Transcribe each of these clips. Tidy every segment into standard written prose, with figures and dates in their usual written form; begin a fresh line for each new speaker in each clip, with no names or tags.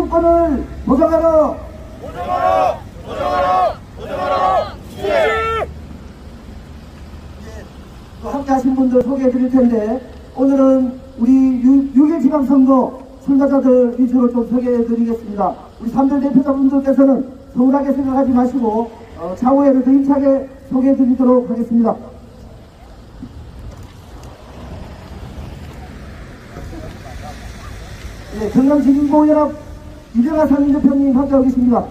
생존권을 보장하라.
보장하라. 보장하라. 보장하라.
또 함께 하신 분들 소개해 드릴 텐데, 오늘은 우리 6.1 지방선거 참가자들 위주로 좀 소개해 드리겠습니다. 우리 3들 대표자분들께서는 서운하게 생각하지 마시고 차후에는 더 힘차게 소개해 드리도록 하겠습니다. 네, 경남지진보연합 이병하 상임대표님 함께하고 계십니다.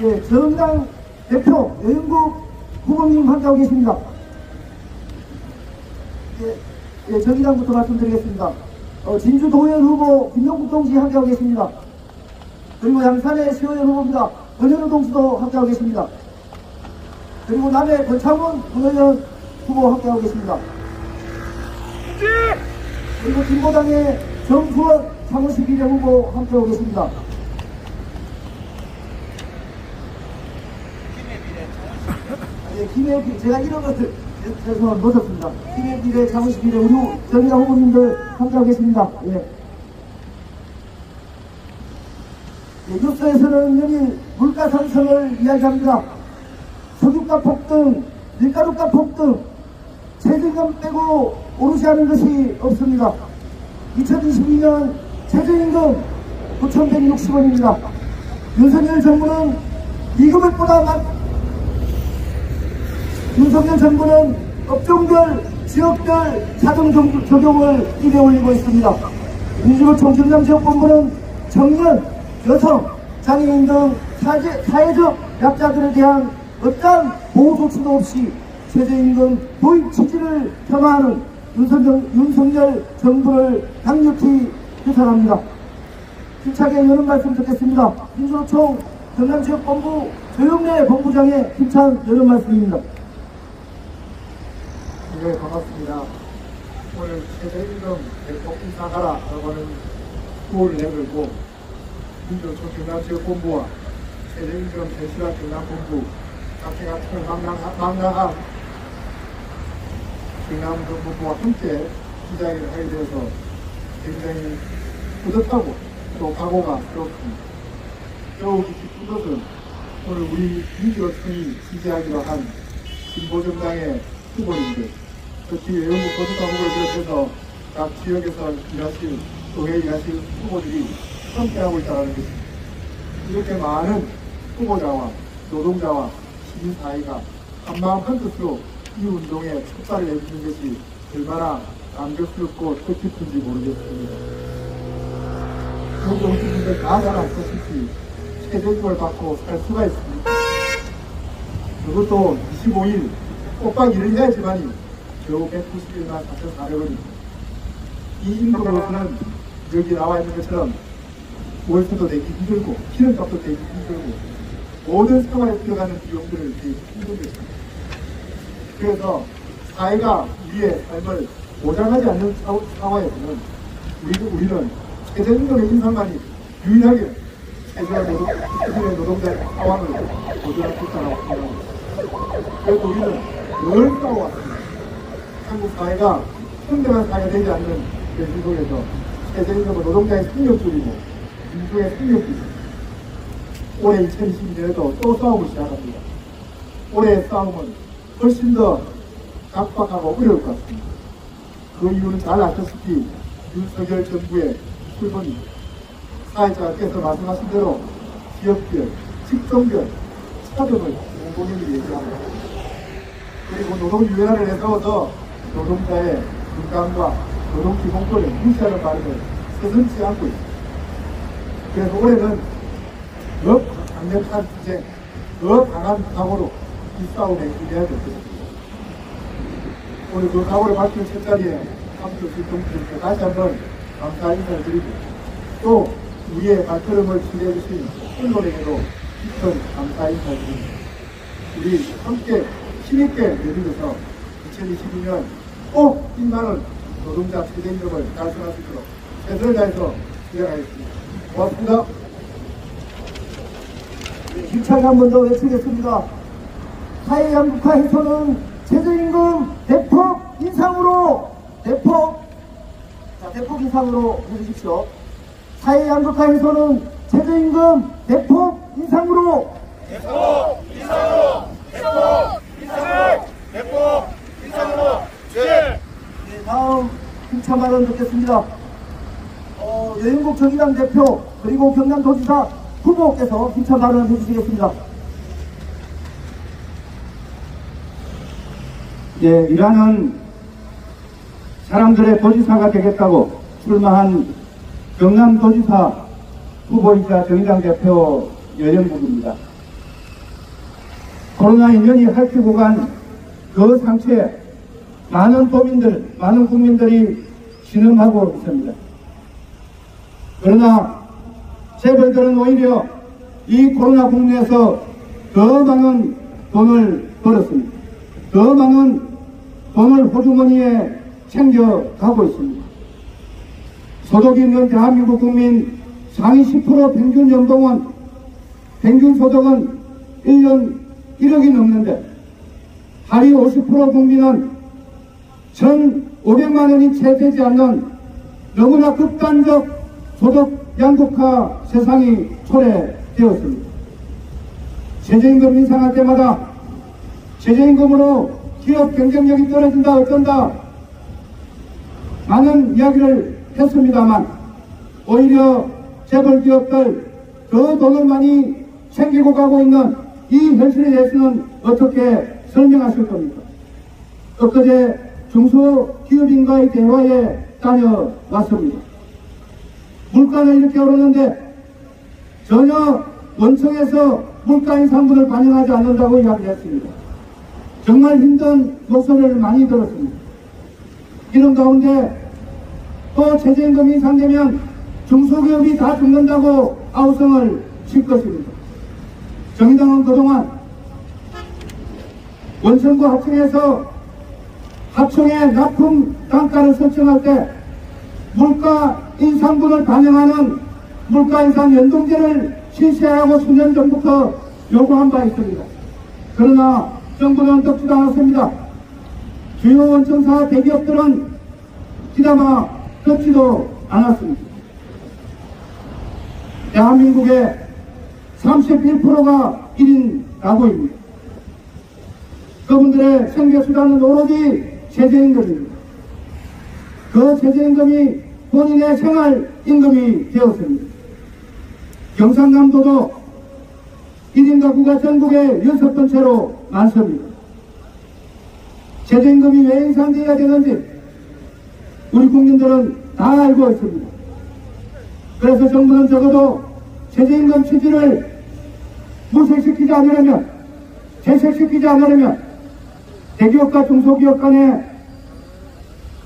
예, 정당 대표 여영국 후보님 함께하고 계십니다. 예, 정의당부터 말씀드리겠습니다. 진주 도의원 후보 김용국 동지 함께하고 계십니다. 그리고 양산의 시의원 후보입니다. 권현우 동지도 함께하고 계십니다. 그리고 남해 권창훈 의원 후보 함께하고 계십니다. 그리고 진보당의 정수원 창원시 비례 후보 함께하고 계십니다. 김해 비례, 제가 이런 것들 죄송합니다. 놓쳤습니다. 김해 비례, 창원시 비례 우리 정의당 후보님들 함께하고 계십니다. 예. 뉴스에서는 연일 물가 상승을 이야기합니다. 석유가 폭등, 밀가루가 폭등, 최저임금 빼고 오르지 않은 것이 없습니다. 2022년 최저임금 9,160원입니다. 윤석열 정부는 윤석열 정부는 업종별, 지역별 자동 적용을 입에 올리고 있습니다. 민주노총 경남지역본부는 청년, 여성, 장애인 등 사회적 약자들에 대한 어떠한 보호 조치도 없이 최저임금 도입 취지를 폄하하는 윤석열 정부를 강력히 비판합니다. 힘차게 여는 말씀 듣겠습니다. 민주노총 경남지역본부 조영래 본부장의 힘찬 여는 말씀입니다.
네, 반갑습니다. 오늘 최저임금 대폭 인상하라라고 하는 구호를 내걸고 민주노총 경남지역본부와 최저임금 제시와 경남본부 각계가 망라한 경남정부와 함께 기자회견을 하게 되어서 굉장히 뿌듯하고 또 각오가 그렇습니다. 더욱 기쁜 것은 오늘 우리 민주노총이 지지하기로 한 진보정당의 후보님들, 특히 외연구 거듭사 후보를 비롯해서 각 지역에서 일하실, 의회에 일하실 후보들이 함께하고 있다는 것입니다. 이렇게 많은 후보자와 노동자와 시민사회가 한마음 한뜻으로 이 운동에 촉발을 내주는 것이 얼마나 감격스럽고 뜻깊은지 모르겠습니다. 여기 오신 분들 다 잘 아시다시피 최저임금을 받고 살 수가 있습니다. 그것도 25일 꼬박 일을 해야지만이 겨우 191만 4,400원입니다. 이 임금으로서는 여기 나와 있는 것처럼 월세도 내기 힘들고 기름값도 내기 힘들고 모든 생활에 들어가는 비용들을 되게 힘든 것입니다. 그래서 사회가 우리의 삶을 보장하지 않는 상황에서는 우리는 최저임금의 인상만이 유일하게 최저임금의 노동자의 상황을 보장할 수 있다고 생각합니다. 그래서 우리는 늘 싸워왔습니다. 한국 사회가 평등한 사회가 되지 않는 현실 속에서 최저임금은 노동자의 생명줄이고 민주의 생명줄이고 올해 2022년에도 또 싸움을 시작합니다. 올해의 싸움은 훨씬 더 각박하고 어려울 것 같습니다. 그 이유는 잘 아시다시피 윤석열 정부의 출범입니다. 사회자께서 말씀하신 대로 지역별, 직종별 차등을 공공연히 얘기합니다. 그리고 노동위원회를 내세워서 노동자의 건강과 노동기본권을 무시하는 발언을 서슴지 않고 있습니다. 그래서 올해는 더 강력한 투쟁, 더 강한 각오로 이 싸움에 임해야 될 것입니다. 오늘 그 각오를 밝힌 첫 자리에 함께 오신 동지들께 다시 한번 감사 인사를 드리고 또 우리의 발걸음을 지지해주신 언론에게도 깊은 감사 인사를 드립니다. 우리 함께 힘있게 내밀어서 2022년 꼭 1만원 노동자 최저임금을 달성할 수 있도록 최선을 다해서 진행하겠습니다. 고맙습니다.
힘차게 한 번 더 외치겠습니다. 사회양극화해서는 최저임금 대폭 인상으로 해주십시오. 사회 양극화에서는 최저임금 대폭 인상으로 네, 다음 힘찬 발언 듣겠습니다. 여인국 정의당 대표 그리고 경남도지사 후보께서 힘찬 발언을 해주시겠습니다.
예, 일하는 사람들의 도지사가 되겠다고 출마한 경남도지사 후보이자 정의당 대표 여영국입니다. 코로나 인연이 핥히고 간 그 상처에 많은 도민들, 많은 국민들이 신음하고 있습니다. 그러나 재벌들은 오히려 이 코로나 국내에서 더 많은 돈을 벌었습니다. 더 많은 돈을 호주머니에 챙겨가고 있습니다. 소득이 있는 대한민국 국민 상위 10% 평균 연봉은, 평균 소득은 1년 1억이 넘는데 하위 50% 국민은 1,500만 원이 채 되지 않는 너무나 극단적 소득 양극화 세상이 초래되었습니다. 최저임금 인상할 때마다 최저임금으로 기업 경쟁력이 떨어진다 어쩐다 많은 이야기를 했습니다만 오히려 재벌 기업들 그 돈을 많이 챙기고 가고 있는 이 현실에 대해서는 어떻게 설명하실 겁니까? 엊그제 중소기업인과의 대화에 다녀왔습니다. 물가는 이렇게 오르는데 전혀 원청에서 물가 인상분을 반영하지 않는다고 이야기했습니다. 정말 힘든 목소리를 많이 들었습니다. 이런 가운데 또 최저임금이 인상되면 중소기업이 다 죽는다고 아우성을 칠 것입니다. 정의당은 그동안 원청과 하청에서 하청의 납품 단가를 설정할 때 물가 인상분을 반영하는 물가 인상 연동제를 실시하고 수년 전부터 요구한 바 있습니다. 그러나 정부는 듣지도 않았습니다. 주요 원청사 대기업들은 기다마 듣지도 않았습니다. 대한민국의 31%가 1인 가구입니다. 그분들의 생계수단은 오로지 최저임금입니다. 그 최저임금이 본인의 생활임금이 되었습니다. 경상남도도 1인 가구가 전국에 6번째로 많습니다. 최저임금이 왜 인상되어야 되는지 우리 국민들은 다 알고 있습니다. 그래서 정부는 적어도 최저임금 취지를 무색시키지 않으려면, 재색시키지 않으려면 대기업과 중소기업 간에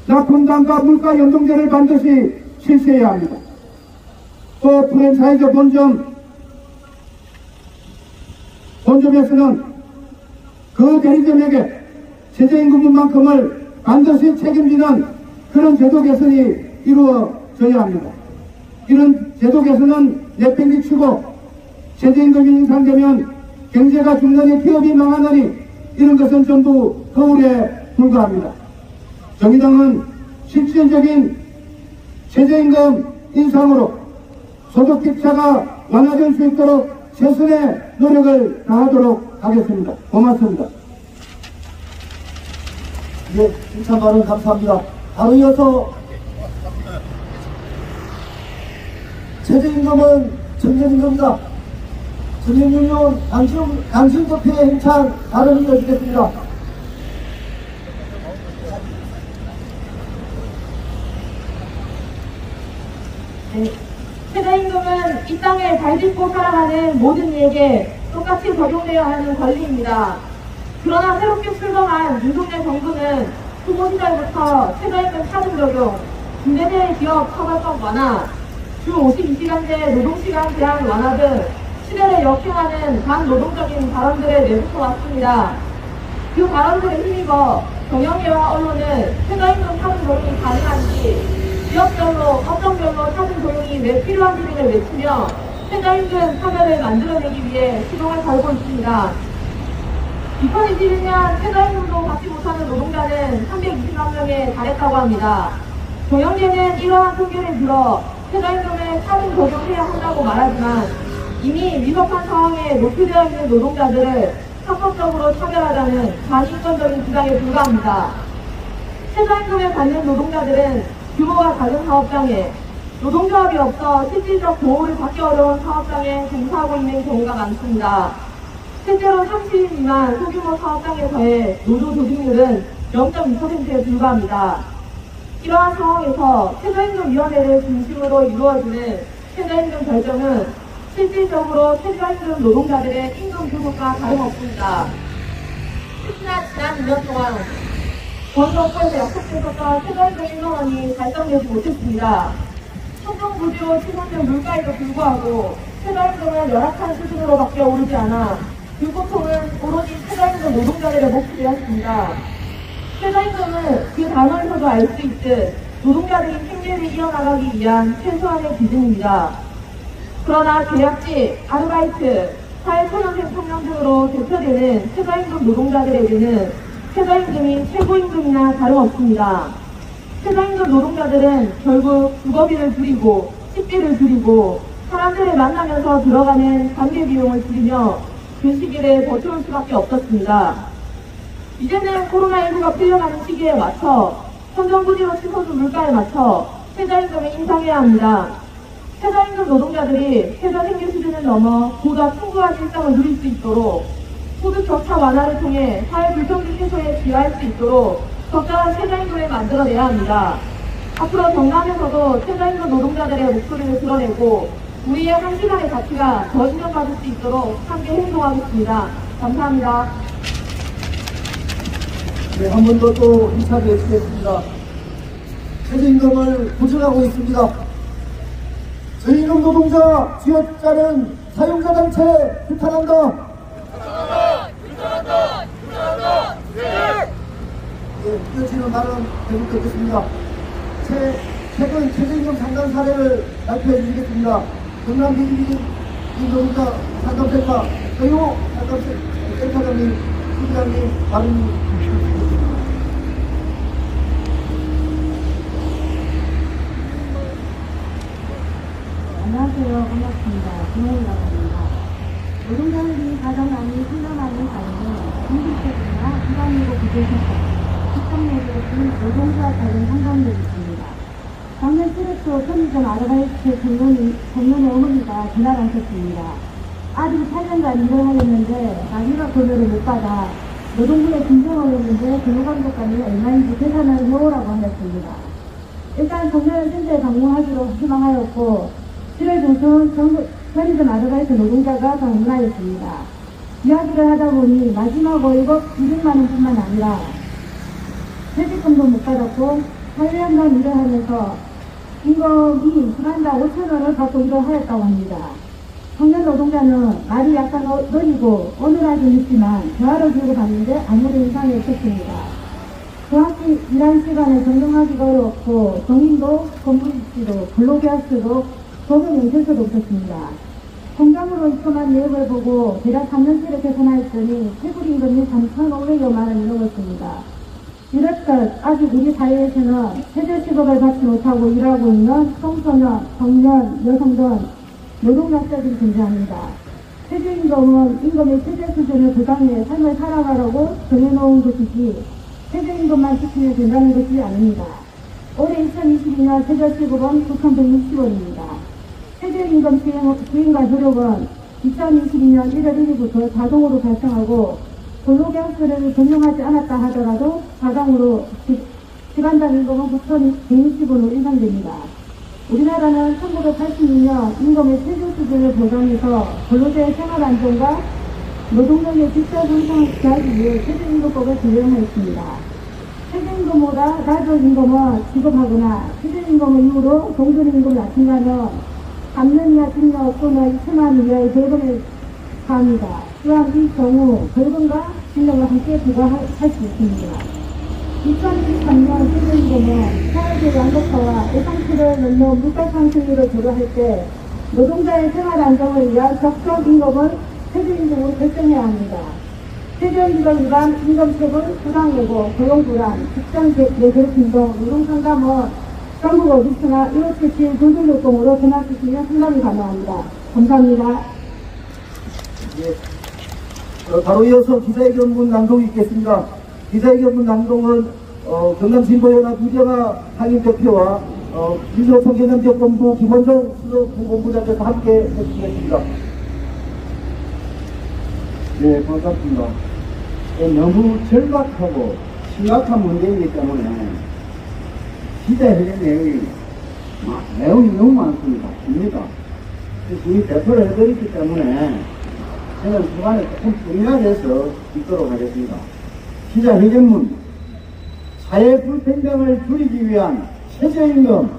납품단가 물가 연동제를 반드시 실시해야 합니다. 또 프랜차이즈 본점에서는 그 대리점에게 최저임금만큼을 반드시 책임지는 그런 제도 개선이 이루어져야 합니다. 이런 제도 개선은 내팽개치고 최저임금이 인상되면 경제가 죽느니 기업이 망하느니 이런 것은 전부 거울에 불과합니다. 정의당은 실질적인 최저임금 인상으로 소득 격차가 완화될 수 있도록 최선의 노력을 다하도록 하겠습니다. 고맙습니다.
예, 힘찬 발언 감사합니다. 바로 이어서 최저임금은 전년임금입니다. 전년임금 당신협회의 힘찬 발언을 이어주겠습니다.
네, 최저임금은 이 땅을 잘 짚고 살아가는 모든 이에게 똑같이 적용되어야 하는 권리입니다. 그러나 새롭게 출범한 윤석열 정부는 후보 시절부터 최저임금 차등 적용, 중대재해 기업 처벌법 완화, 주 52시간제 노동시간 제한 완화 등 시대를 역행하는 반노동적인 발언들을 내놓고 왔습니다. 그 발언들에 힘입어 경영계와 언론은 최저임금 차등 적용이 가능한지, 지역별로, 업종별로 차등 적용이 왜 필요한지 등을 외치며 최저임금 차별을 만들어내기 위해 시동을 걸고 있습니다. 2021년 최저임금도 받지 못하는 노동자는 320만 명에 달했다고 합니다. 경영계는 이러한 통계를 들어 최저임금에 할인 적용해야 한다고 말하지만 이미 위법한 상황에 노출되어 있는 노동자들을 합법적으로 차별하자는 반인권적인 주장에 불과합니다. 최저임금을 받는 노동자들은 규모가 작은 사업장에 노동조합이 없어 실질적 보호를 받기 어려운 사업장에 종사하고 있는 경우가 많습니다. 실제로 30인 미만 소규모 사업장에서의 노조 조직률은 0.2%에 불과합니다. 이러한 상황에서 최저임금위원회를 중심으로 이루어지는 최저임금 결정은 실질적으로 최저임금 노동자들의 임금 부족과 다름없습니다. 특히나 지난 2년 동안 원정부에서 약속됐었던 최저임금 1만원이 달성되지 못했습니다. 천정부지로 치솟는 물가에도 불구하고 최저임금은 열악한 수준으로밖에 오르지 않아 그 고통은 오로지 최저임금 노동자들의 몫이 되었습니다. 최저임금은 그 단어에서도 알 수 있듯 노동자들이 생계를 이어나가기 위한 최소한의 기준입니다. 그러나 계약직, 아르바이트, 사회초년생 청년 등으로 대표되는 최저임금 노동자들에게는 최저임금이 최고임금이나 다름없습니다. 최저임금 노동자들은 결국 주거비를 줄이고 식비를 줄이고 사람들을 만나면서 들어가는 관계 비용을 줄이며 그 시기를 버텨올 수밖에 없었습니다. 이제는 코로나19가 풀려가는 시기에 맞춰 천정부지로 치솟은 물가에 맞춰 최저임금을 인상해야 합니다. 최저임금 노동자들이 최저생계 수준을 넘어 보다 풍부한 일상을 누릴 수 있도록 소득 격차 완화를 통해 사회 불평등 해소에 기여할 수 있도록 적절한 최저임금을 만들어내야 합니다. 앞으로 정당에서도 최저임금 노동자들의 목소리를 드러내고 우리의 한 시간의 가치가 더 인정받을 수 있도록 함께 행동하겠습니다. 감사합니다.
네, 한 번 더 또 인사를 해주겠습니다. 최저임금을 보증하고 있습니다. 저임금 노동자 지역자는 사용자 단체 규탄한다. 예, 이어지는 발언 계속 듣겠습니다. 최근 최저임금 상담 사례를 발표해 주시겠습니다. 경남 비기민 노동자 상담센터 서효 상담센터장님, 부장님 발언 주시겠습니다.
안녕하세요. 반갑습니다. 김혜이라고 합니다. 노동자들이 가장 많이 생각하는 사례는 공직적이나 비관이고 부재생산, 직장 내에서 등 노동자 관련 상담들이 있습니다. 작년 7월 초 편의점 아르바이트 청년의 어머니가 전화를 하셨습니다. 아들이 8년간 일을 하였는데 마지막 급여를 못 받아 노동부에 진정을 했는데 근로감독관이 얼마인지 계산을 해오라고 하였습니다. 일단 청년 센터에 방문하기로 희망하였고 7월 중순 편의점 아르바이트 노동자가 방문하였습니다. 이야기를 하다 보니 마지막 월급 200만원 뿐만 아니라 퇴직금도 못 받았고 8년간 일을 하면서 임금이 시간당 5,000원을 받고 일을 하였다고 합니다. 청년 노동자는 말이 약간 느리고 어눌하긴 있지만 대화를 주고받는데 아무런 이상이 없었습니다. 정확히 일한 시간을 정정하기가 어렵고 정인도 건물입지도 근로계약서도 법은 연결서도 없었습니다. 공장으로 입금한 내역을 보고 대략 3년치를 계산하였더니 최고임금이 3,500여만 원이 넘었습니다. 이렇듯 아직 우리 사회에서는 최저시급을 받지 못하고 일하고 있는 청소년, 청년, 여성 등 노동약자들이 존재합니다. 최저임금은 임금의 최저 수준을 보장해 삶을 살아가려고 정해놓은 것이지 최저임금만 지키면 된다는 것이 아닙니다. 올해 2022년 최저시급은 9,160원입니다. 최저임금 시행과 효력은 2022년 1월 1일부터 자동으로 발생하고 근로계약서를 적용하지 않았다 하더라도 자동으로 시간당 임금은 9,160원으로 인상됩니다. 우리나라는 1986년 임금의 최저 수준을 보장해서 근로자의 생활안정과 노동력의 직접 향상하기 위해 최저임금법을 제정하였습니다. 최저임금보다 낮은 임금을 지급하거나 최저임금을 이후로 동전임금을 낮춘다면 3년 이하 징역 또는 2천만 원 이하의 벌금을 가합니다. 또한 이 경우 벌금과 징역을 함께 부과할 수 있습니다. 2023년 최저임금은 사회적 양극화와 예상치를 넘는 물가 상승률을 고려할 때 노동자의 생활 안정을 위한 적정 임금을 최저임금으로 결정해야 합니다. 최저임금 위반 임금체불, 부당예고, 고용불안, 직장 내괴롭힘 등 노동상담은 전국 어디서나 이웃집진 불금요금으로 전화 주시면 상담이 가능합니다. 감사합니다.
예. 바로 이어서 기자회견문 낭독이 있겠습니다. 기자회견문 낭독은 경남진보연합 우정아 상임대표와 민주노총개념지역본부 김원정 수석부본부장께서 함께 해주시겠습니다.
네, 반갑습니다. 너무 절박하고 심각한 문제이기 때문에 기자회견 내용이 너무 많습니다. 깁니다. 그래서 이 대표를 해드렸기 때문에 저는 중간에 조금 정리하게 해서 읽도록 하겠습니다. 기자회견문: 사회 불평등을 줄이기 위한 최저임금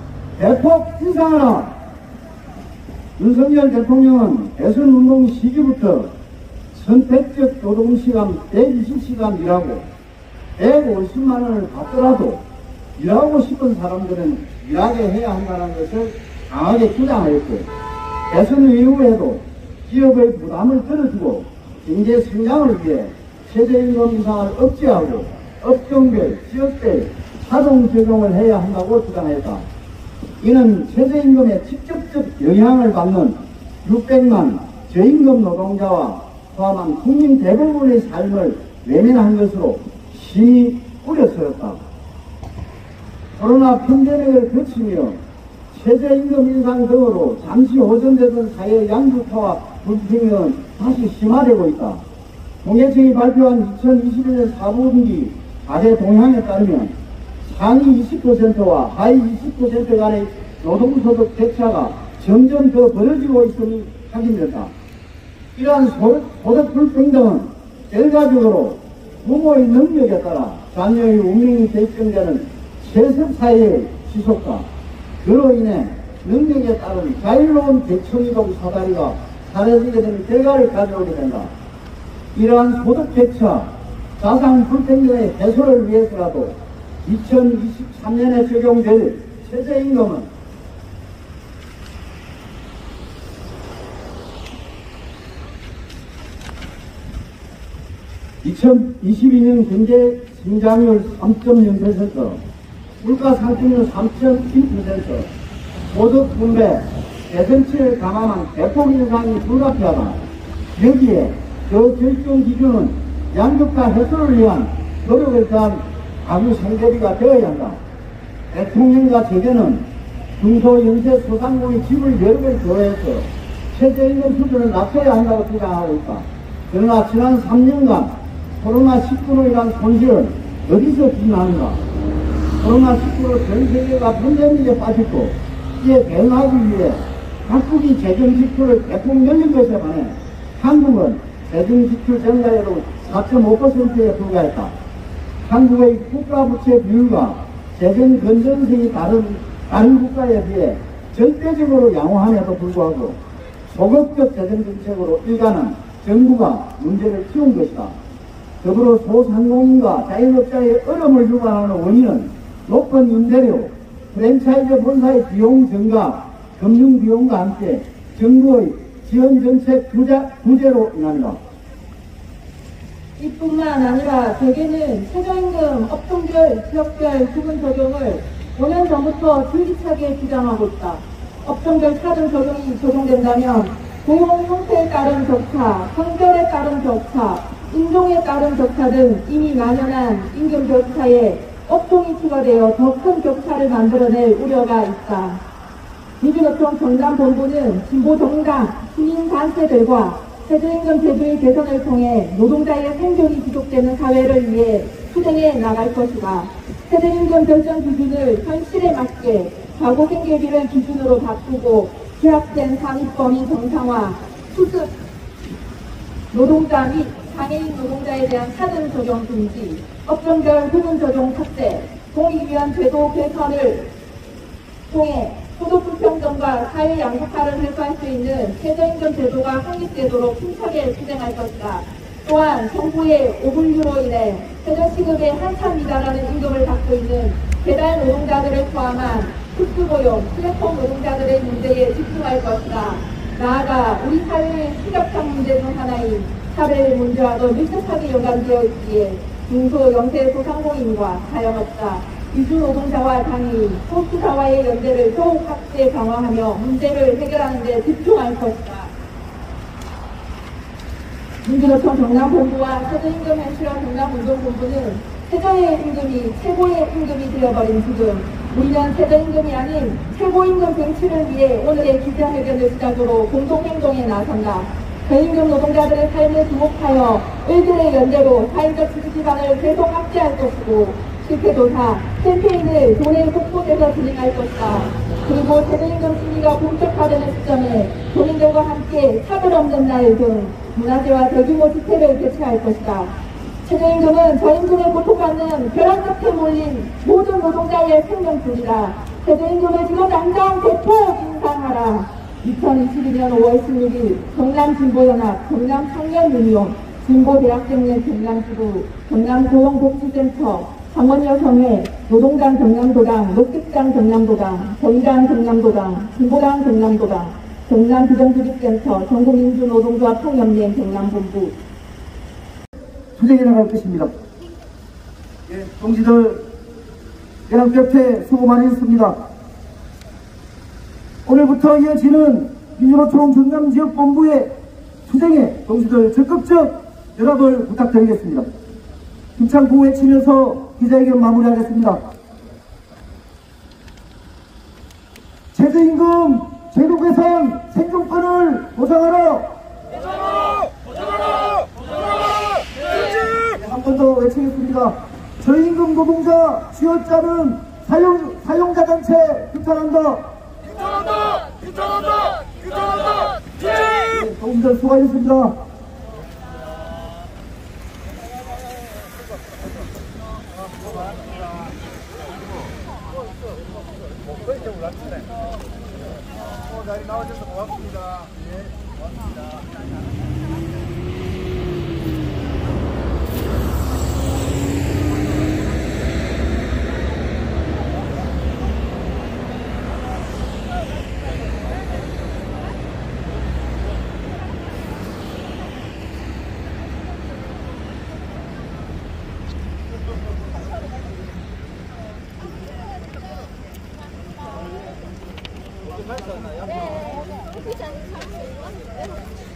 대폭 인상하라. 윤석열 대통령은 대선운동 시기부터 선택적 노동시간 120시간 일하고 150만 원을 받더라도 일하고 싶은 사람들은 일하게 해야 한다는 것을 강하게 주장하였고, 대선 이후에도 기업의 부담을 덜어주고 경제 성장을 위해 최저임금 인상을 억제하고 업종별, 지역별 자동 적용을 해야 한다고 주장했다. 이는 최저임금에 직접적 영향을 받는 600만 저임금 노동자와 포함한 국민 대부분의 삶을 외면한 것으로 심히 우려스럽다. 코로나 팬데믹을 거치며 최저임금 인상 등으로 잠시 호전되던 사회 양극화와 불평등은 다시 심화되고 있다. 통계청이 발표한 2021년 4분기 가계 동향에 따르면 상위 20%와 하위 20% 간의 노동소득 격차가 점점 더 벌어지고 있음이 확인된다. 이러한 소득 불평등은 결과적으로 부모의 능력에 따라 자녀의 운명이 결정되는 세습사회의 지속과 그로 인해 능력에 따른 자유로운 대청이동 사다리가 사라지게 되는 결과를 가져오게 된다. 이러한 소득 격차, 자산 불평등의 해소를 위해서라도 2023년에 적용될 최저임금은 2022년 경제 성장률 3.0%, 물가 상승률 3.1%, 소득 분배, 대선치를 감안한 대폭 인상이 불가피하다. 여기에 그 결정 기준은 양극화 해소를 위한 노력을 더한 가구 상대비가 되어야 한다. 대통령과 재계는 중소연세 소상공인 집을 여러 개 조회해서 최저임금 수준을 낮춰야 한다고 주장하고 있다. 그러나 지난 3년간 코로나19로 인한 손실은 어디서 비난하는가? 코로나19로 전 세계가 팬데믹에 빠졌고 이에 대응하기 위해 각국이 재정지출을 대폭 늘린 것에 반해 한국은 재정지출 증가율은 4.5%에 불과했다. 한국의 국가부채 비율과 재정 건전성이 다른 국가에 비해 절대적으로 양호함에도 불구하고 소극적 재정정책으로 일가는 정부가 문제를 키운 것이다. 더불어 소상공인과 자영업자의 어려움을 유발하는 원인은 높은 임대료, 프랜차이즈 본사의 비용 증가, 금융 비용과 함께 정부의 지원 정책 부재로 인합니다.
이뿐만 아니라 대개는 최저임금 업종별, 지역별 부분 적용을 5년 전부터 줄기차게 주장하고 있다. 업종별 차등 적용이 적용된다면 고용 형태에 따른 격차, 성별에 따른 격차, 인종에 따른 격차 등 이미 만연한 임금 격차에 업종이 추가되어 더 큰 격차를 만들어낼 우려가 있다. 민주노총 경남본부는 진보정당, 시민단체들과 최저임금 제도의 개선을 통해 노동자의 생존이 지속되는 사회를 위해 투쟁해 나갈 것이다. 최저임금 결정 기준을 현실에 맞게 과거생계비를 기준으로 바꾸고 제약된 산입범위 정상화, 수습 노동자 및 장애인 노동자에 대한 차등 적용 금지, 업종별 부분 적용 삭제, 공익위한 제도 개선을 통해 소득 불평등과 사회 양극화를 해소할 수 있는 최저임금 제도가 확립되도록 힘차게 투쟁할 것이다. 또한 정부의 오분류로 인해 최저시급에 한참 미달하는 임금을 받고 있는 배달 노동자들을 포함한 특수고용, 플랫폼 노동자들의 문제에 집중할 것이다. 나아가 우리 사회의 심각한 문제 중 하나인 차별 문제와도 밀접하게 연관되어 있기에 중소, 영세 소상공인과 자영업자, 이주 노동자와 당이 포스트사와의 연대를 더욱 확대 강화하며 문제를 해결하는 데 집중할 것이다. 민주노총 경남본부와 최저임금 현실화 경남운동본부는 최저의 임금이 최고의 임금이 되어버린 지금 우리는 최저임금이 아닌 최고임금 쟁취를 위해 오늘의 기자회견을 시작으로 공동행동에 나선다. 저임금 노동자들의 삶을 주목하여 을들의 연대로 사회적 지지 기반을 계속 확대할 것이고 실패조사, 캠페인을 도내 곳곳에서 진행할 것이다. 그리고 최저임금 심리가 본격화되는 시점에 도민들과 함께 차별 없는 날 등 문화재와 대규모 집회를 개최할 것이다. 최저임금은 저임금에 고통받는 벼랑 끝에 몰린 모든 노동자의 생명줄이다. 최저임금을 지금 당장 대폭 인상하라. 2022년 5월 16일 경남진보연합, 경남청년유니온, 진보대학생회 경남지부, 경남고용복지센터, 강원여성회, 노동당 경남도당, 녹색당 경남도당, 정의당 경남도당, 진보당 경남도당, 경남비정규직센터, 전국민주노동조합 통연맹 경남본부
투쟁해 나갈 것입니다. 예, 동지들 연합 곁에 수고 많으셨습니다. 오늘부터 이어지는 민주노총 경남지역본부의 투쟁에 동지들 적극적 연합을 부탁드리겠습니다. 힘찬 구호 외치면서 기자회견 마무리하겠습니다. 최저임금 제도 개선 생존권을 보장하라. 한 번 더 외치겠습니다. 저임금 노동자 취업자는 사용자 단체 규탄한다. 네, 동지들 수고하셨습니다.
자리 나와주셔서 고맙습니다. 예, 고맙습니다.
네, 오피스 안에 사무실